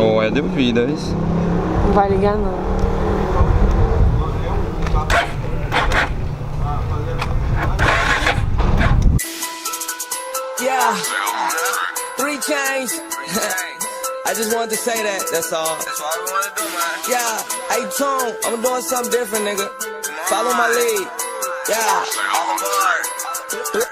Ou é de ouvidas. Não vai ligar não. Yeah, 3 chains. I just wanted to say that, that's all. That's all we wanna do, man. Yeah, hey Tone, I'm doing something different, nigga. Follow my lead. Yeah. All aboard.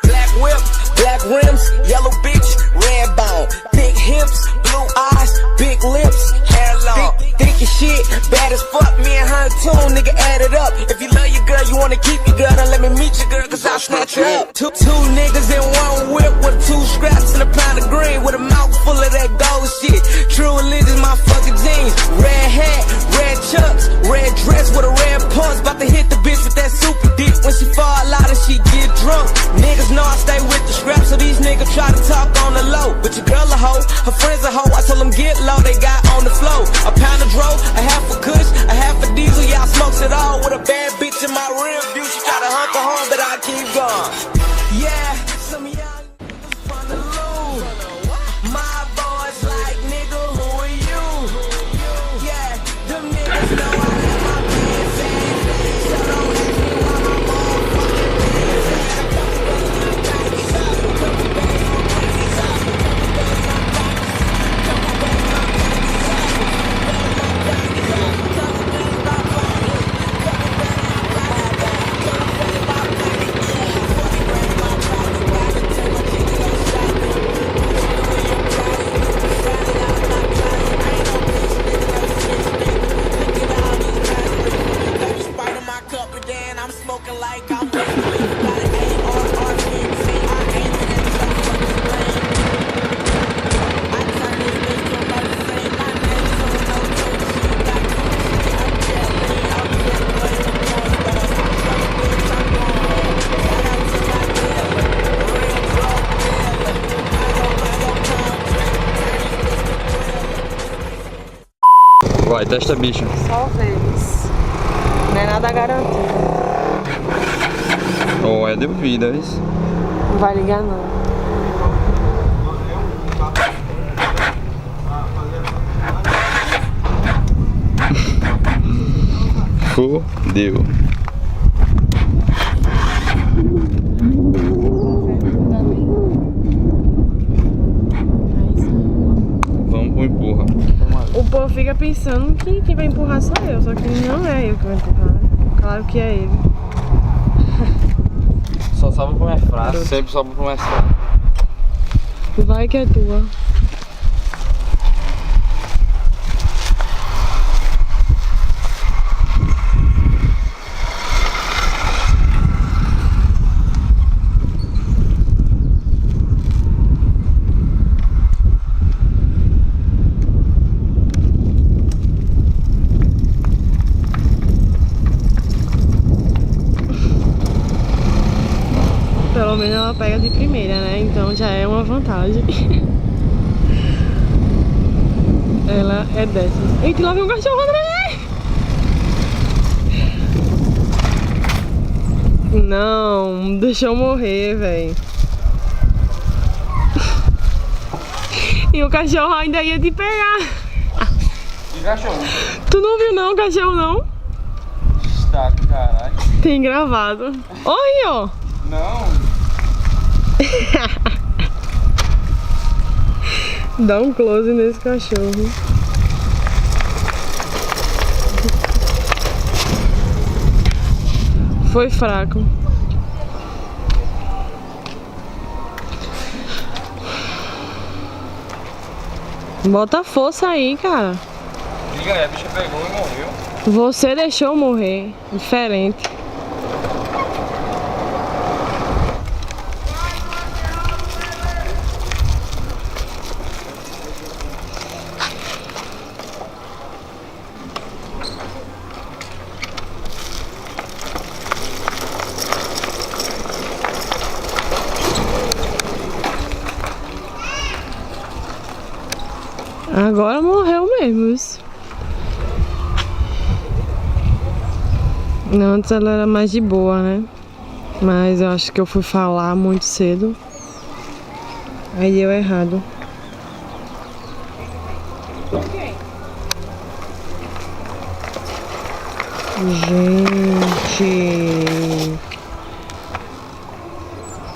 Black whip, black rims, yellow bitch, red bone. Big hips, blue eyes, big lips, hair long. Thick as shit, bad as fuck, me and her too, nigga, add it up. If you love your girl, you wanna keep your girl, then let me meet your girl, cause I'll snatch her up. Two niggas in one whip with 2 scraps and a pound of green, with a mouth full of that gold shit. True religion, my fucking jeans. Red hat, red chucks, red dress with a red pumps. About to hit the bitch with that super dick. When she fall out and she get drunk, niggas know I stay with the scraps, so these niggas try to talk on the low. But your girl a hoe, her friends a hoe, I told them get low, they got on the flow. A pound of dro, a half a kush, a half a diesel, y'all smokes it all. With a bad bitch in my rear view, she try to hunt the home, but I keep going. Yeah, some of y'all niggas from the loop. My boys like, nigga, who are you? Yeah, them niggas know I let my pants in. So don't ask me why my motherfucking pants Vai, testa bicho. Só vez. Não é nada garantido. Ou é de ouvidas. Não vai ligar não. Fudeu. Vamos pro empurra. O povo fica pensando que quem vai empurrar sou eu, só que não é eu que vou empurrar. Claro que é ele. Só sobe pro mais fraco. Sempre sobe pro mais fraco. Vai que é tua. Pelo menos ela pega de primeira, né? Então já é uma vantagem. Ela é dessas. Eita, lá vem um cachorro atrás! Não, deixa eu morrer, velho. E o cachorro ainda ia te pegar. Que cachorro? Tu não viu não o cachorro não? Tá, caralho. Tem gravado. Oi, ó. Não. Dá um close nesse cachorro. Foi fraco. Bota força aí, cara. Liga aí, a bicha pegou e morreu. Você deixou morrer. Diferente. Agora morreu mesmo isso. Antes ela era mais de boa, né? Mas eu acho que eu fui falar muito cedo. Aí deu errado. troquei. Gente.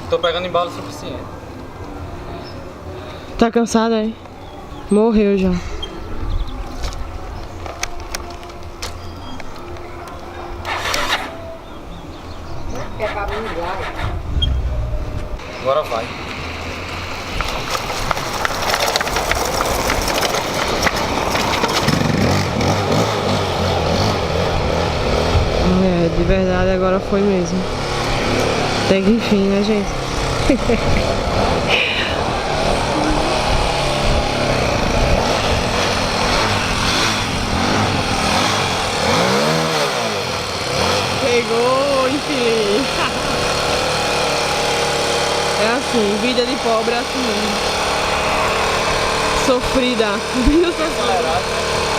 Tô pegando embalo suficiente. Tá cansada, hein? Morreu já. Agora vai. É, de verdade agora foi mesmo. Até que enfim, né, gente? Pegou, infeliz. É assim, vida de pobre é assim mesmo. Sofrida. Vida sofrida.